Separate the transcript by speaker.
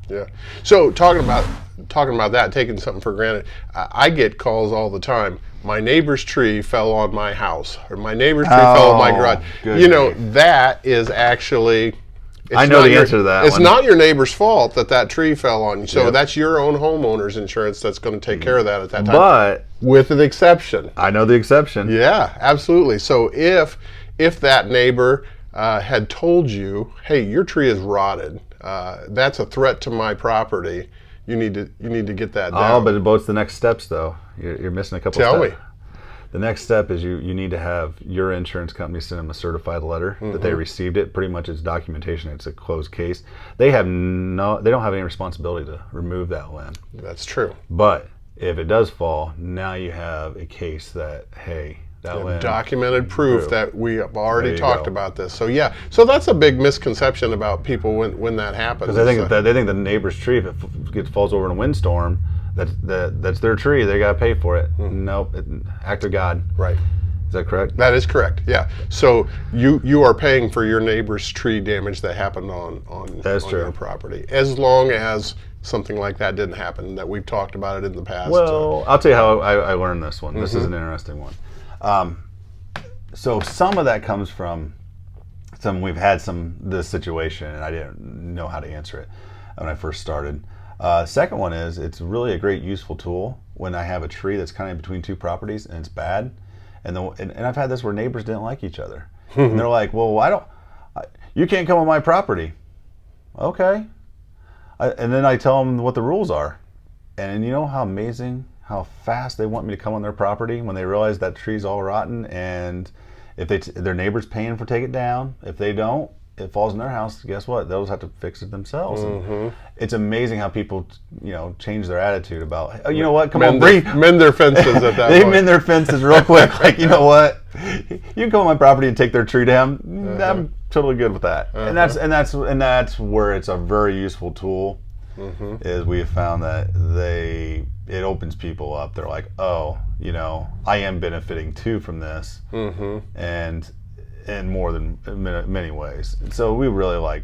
Speaker 1: Yeah. So talking about that, taking something for granted, I get calls all the time. My neighbor's tree fell on my house, or my neighbor's tree fell on my garage. That is actually.
Speaker 2: I know the answer to that.
Speaker 1: It's not your neighbor's fault that tree fell on you. So that's your own homeowner's insurance that's going to take care of that at that time.
Speaker 2: But
Speaker 1: with an exception.
Speaker 2: I know the exception.
Speaker 1: Yeah, absolutely. So if that neighbor had told you, hey, your tree is rotted, that's a threat to my property, you need to get that down.
Speaker 2: Oh, but what's the next steps though? You're missing a couple steps.
Speaker 1: Tell me.
Speaker 2: The next step is you need to have your insurance company send them a certified letter that they received it. Pretty much it's documentation. It's a closed case. They don't have any responsibility to remove that limb.
Speaker 1: That's true.
Speaker 2: But if it does fall, now you have a case that, hey, that limb.
Speaker 1: Documented proof that we have already talked about this. So yeah, so that's a big misconception about people when that happens.
Speaker 2: Because they think the neighbor's tree, if it falls over in a windstorm, that's their tree. They got to pay for it. Nope. Act of God.
Speaker 1: Right.
Speaker 2: Is that correct?
Speaker 1: That is correct. Yeah. So you are paying for your neighbor's tree damage that happened on your property, as long as something like that didn't happen. That we've talked about it in the past.
Speaker 2: Well, I'll tell you how I learned this one. This is an interesting one. So some of that comes from we've had this situation, and I didn't know how to answer it when I first started. Second one is it's really a great useful tool when I have a tree that's kind of between two properties and it's bad, and I've had this where neighbors didn't like each other, and they're like, well, you can't come on my property. Okay, and then I tell them what the rules are, and you know how amazing how fast they want me to come on their property when they realize that tree's all rotten, and if their neighbor's paying for take it down, if they don't, it falls in their house, guess what? They'll just have to fix it themselves. It's amazing how people, change their attitude about, oh, you know what?
Speaker 1: Mend their fences at that point.
Speaker 2: They mend their fences real quick. Like, you know what? You can come on my property and take their tree down. I'm totally good with that. And that's where it's a very useful tool. Is we have found that it opens people up. They're like, oh, I am benefiting too from this, and in more than many ways. So we really like